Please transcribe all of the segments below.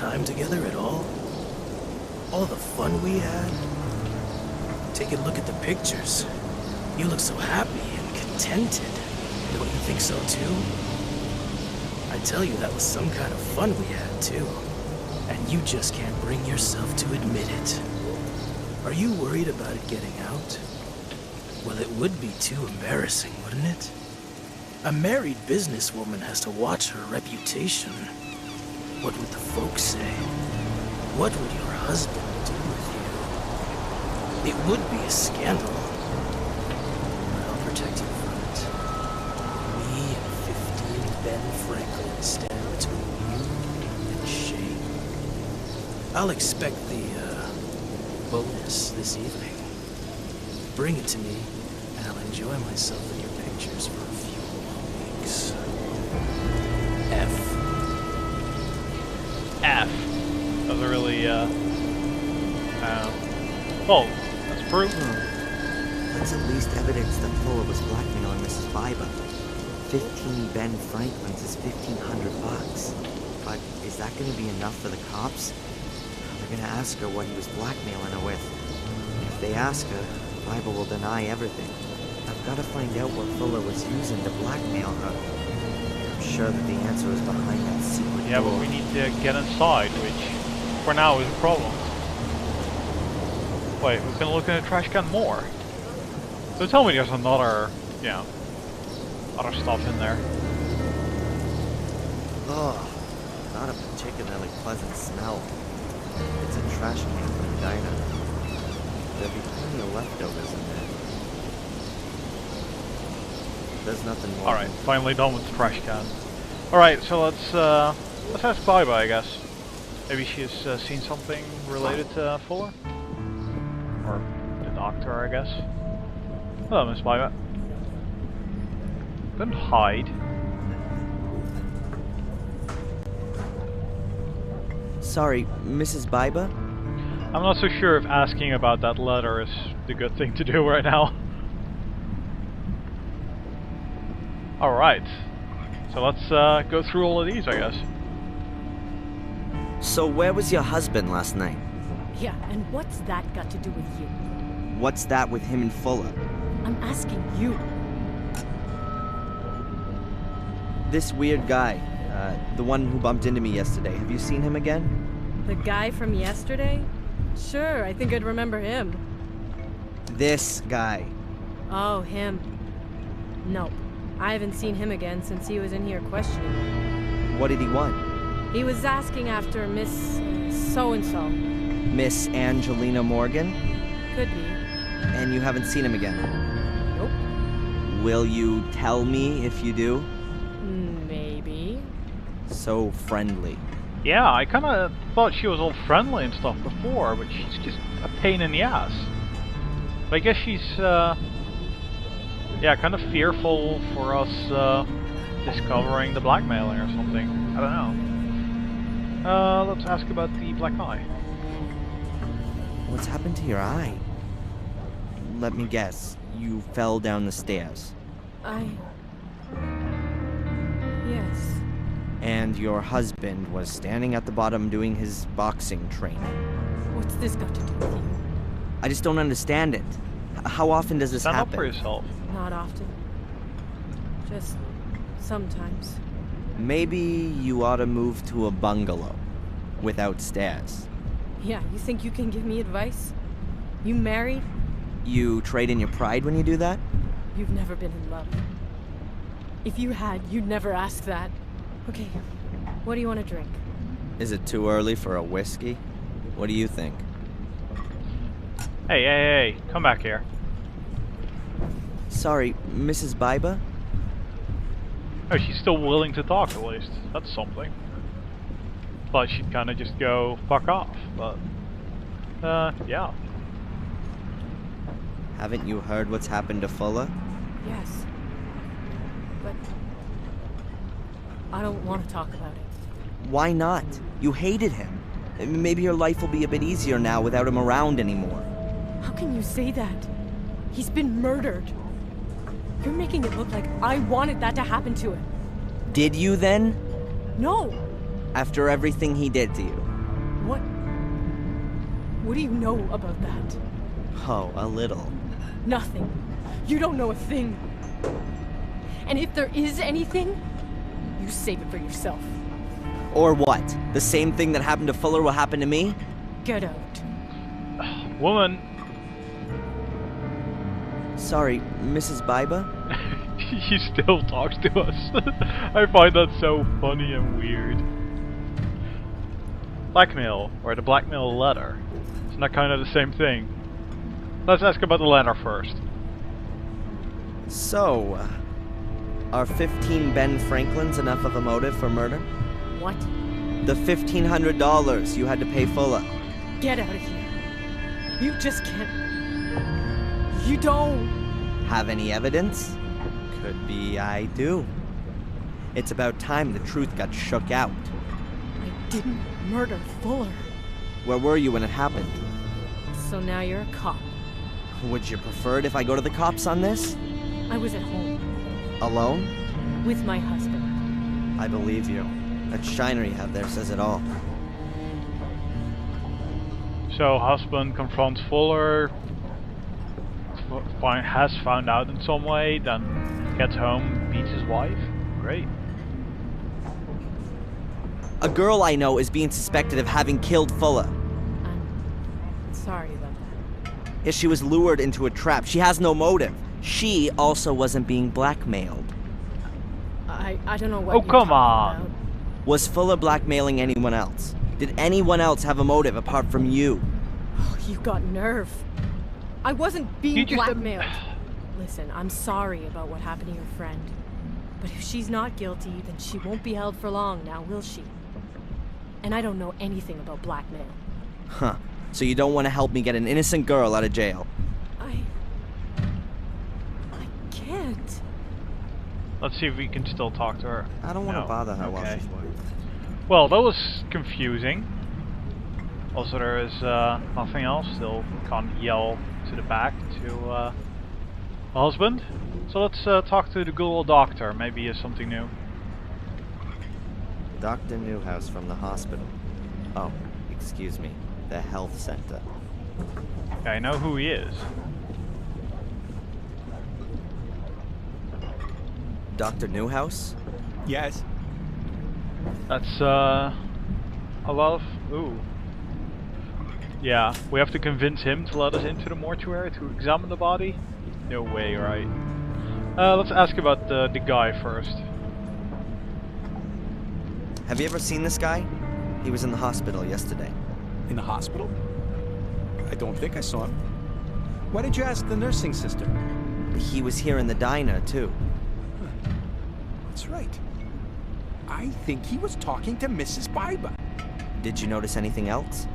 time together at all? All the fun we had? Take a look at the pictures. You look so happy and contented. Don't you think so too? I tell you, that was some kind of fun we had too. And you just can't bring yourself to admit it. Are you worried about it getting out? Well, it would be too embarrassing, wouldn't it? A married businesswoman has to watch her reputation. What would the folks say? What would your husband do with you? It would be a scandal. But I'll protect you from it. Me and 15 Ben Franklin stand between you and shame. I'll expect the, bonus this evening. Bring it to me, and I'll enjoy myself in your pictures for a few more weeks. F. That's a really, well, that's proof. That's at least evidence that Fuller was blackmailing Mrs. Biber. 15 Ben Franklins is $1,500. But is that going to be enough for the cops? They're going to ask her what he was blackmailing her with. If they ask her, Biber will deny everything. I've got to find out what Fuller was using to blackmail her. I'm sure that the answer is behind that secret Yeah, door. but we need to get inside, which for now is a problem. Wait, we can look in the trash can more. So tell me there's another, other stuff in there. Oh, not a particularly pleasant smell. It's a trash can from the diner. There'll be plenty of leftovers in there. There's nothing more. Alright, finally done with the trash can. Alright, so let's ask Biba, I guess. Maybe she's seen something related to Fuller? Or the doctor, I guess. Hello, Miss Biba. Don't hide. Sorry, Mrs. Biba? I'm not so sure if asking about that letter is the good thing to do right now. Alright. So let's go through all of these, I guess. So where was your husband last night? Yeah, and what's that got to do with you? What's that with him and Fuller? I'm asking you. This weird guy, the one who bumped into me yesterday, have you seen him again? The guy from yesterday? Sure, I think I'd remember him. This guy. Oh, him. Nope. I haven't seen him again since he was in here questioning me. What did he want? He was asking after Miss so-and-so. Miss Angelina Morgan? Could be. And you haven't seen him again? Nope. Will you tell me if you do? Maybe. So friendly. Yeah, I kinda thought she was all friendly and stuff before, but she's just a pain in the ass. But I guess she's, kind of fearful for us, discovering the blackmailing or something. I don't know. Let's ask about the black eye. What's happened to your eye? Let me guess. You fell down the stairs. Yes. And your husband was standing at the bottom doing his boxing training. What's this got to do with you? I just don't understand it. How often does this Stand happen? up for yourself. Not often. Just sometimes. Maybe you ought to move to a bungalow without stairs. Yeah, you think you can give me advice? You married? You trade in your pride when you do that? You've never been in love. If you had, you'd never ask that. Okay, what do you want to drink? Is it too early for a whiskey? What do you think? Hey, come back here. Sorry, Mrs. Biba? Oh, she's still willing to talk at least. That's something. But she'd kind of just go fuck off, but... yeah. Haven't you heard what's happened to Fuller? Yes. But I don't want to talk about it. Why not? You hated him. Maybe your life will be a bit easier now without him around anymore. How can you say that? He's been murdered. You're making it look like I wanted that to happen to him. Did you then? No! After everything he did to you? What do you know about that? Oh, a little. Nothing. You don't know a thing. And if there is anything, you save it for yourself. Or what? The same thing that happened to Fuller will happen to me? Get out. Woman! Sorry, Mrs. Biba? She still talks to us. I find that so funny and weird. Blackmail, or the blackmail letter. Isn't that kind of the same thing? Let's ask about the letter first. So, are 15 Ben Franklins enough of a motive for murder? What? The $1,500 you had to pay Fuller. Get out of here. You just can't. You don't. Have any evidence? Could be I do. It's about time the truth got shook out. I didn't murder Fuller. Where were you when it happened? So now you're a cop. Would you prefer it if I go to the cops on this? I was at home. Alone? With my husband. I believe you. That shiner you have there says it all. So, husband confronts Fuller, has found out in some way, then gets home, beats his wife. Great. A girl I know is being suspected of having killed Fuller. I'm sorry about that. Yes, she was lured into a trap. She has no motive. She also wasn't being blackmailed. I don't know what Oh, you're come talking on. about. Was Fuller blackmailing anyone else? Did anyone else have a motive apart from you? Oh, you got nerve. I wasn't You being just- blackmailed. Listen, I'm sorry about what happened to your friend. But if she's not guilty, then she won't be held for long now, will she? And I don't know anything about blackmail. Huh. So you don't want to help me get an innocent girl out of jail? I can't. Let's see if we can still talk to her. I don't want to No. bother her while Okay. she's working. Well, that was confusing. Also, there is nothing else. Still can't yell to the back to the husband. So let's talk to the good old doctor. Maybe he has something new. Dr. Newhouse from the hospital. Oh, excuse me. The health center. Yeah, I know who he is. Dr. Newhouse? Yes. That's a lot of... Ooh. Yeah, we have to convince him to let us into the mortuary to examine the body? No way, right? Let's ask about the guy first. Have you ever seen this guy? He was in the hospital yesterday. In the hospital? I don't think I saw him. Why did you ask the nursing sister? He was here in the diner, too. That's right. I think he was talking to Mrs. Biba. Did you notice anything else?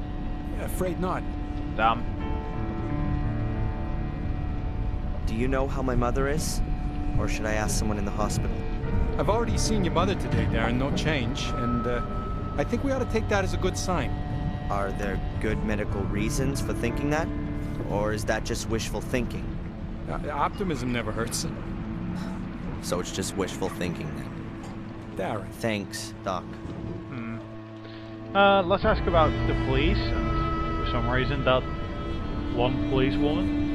Afraid not. Damn. Do you know how my mother is? Or should I ask someone in the hospital? I've already seen your mother today, Darren. No change. And I think we ought to take that as a good sign. Are there good medical reasons for thinking that? Or is that just wishful thinking? Optimism never hurts. So it's just wishful thinking then. Darren. Thanks, Doc. Let's ask about the police, and for some reason that one policewoman.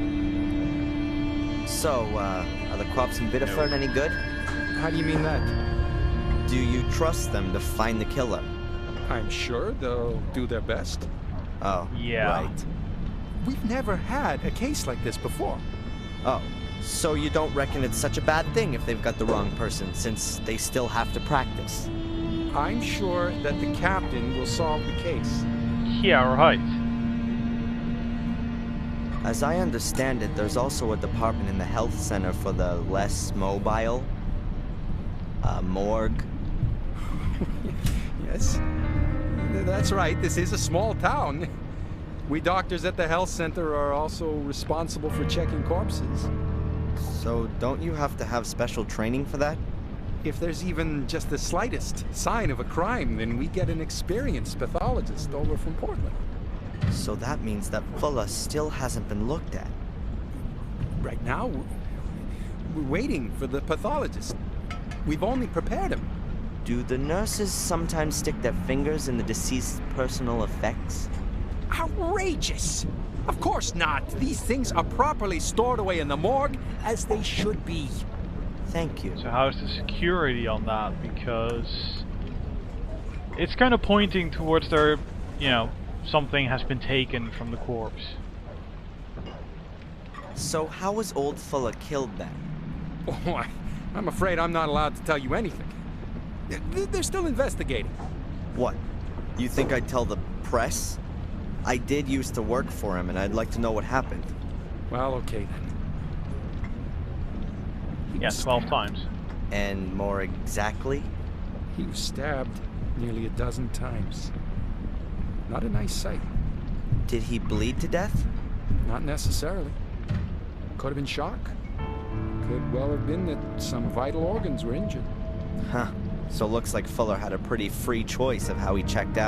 So, are the cops in Biddeford any good? How do you mean that? Do you trust them to find the killer? I'm sure they'll do their best. Oh, Yeah. right. We've never had a case like this before. Oh, so you don't reckon it's such a bad thing if they've got the wrong person, since they still have to practice? I'm sure that the captain will solve the case. Yeah, right. As I understand it, there's also a department in the health center for the less mobile. Morgue. Yes, that's right. This is a small town. We doctors at the health center are also responsible for checking corpses. So don't you have to have special training for that? If there's even just the slightest sign of a crime, then we get an experienced pathologist over from Portland. So that means that Fuller still hasn't been looked at. Right now, we're waiting for the pathologist. We've only prepared him. Do the nurses sometimes stick their fingers in the deceased's personal effects? Outrageous! Of course not. These things are properly stored away in the morgue, as they should be. Thank you. So how's the security on that? Because it's kind of pointing towards their, you know, something has been taken from the corpse. So how was Old Fuller killed then? Oh, I'm afraid I'm not allowed to tell you anything. They're still investigating. What? You think I'd tell the press? I did used to work for him, and I'd like to know what happened. Well, okay then. Yeah, 12 times. And more exactly? He was stabbed nearly a dozen times. Not a nice sight. Did he bleed to death? Not necessarily. Could have been shock. Could well have been that some vital organs were injured. Huh. So looks like Fuller had a pretty free choice of how he checked out.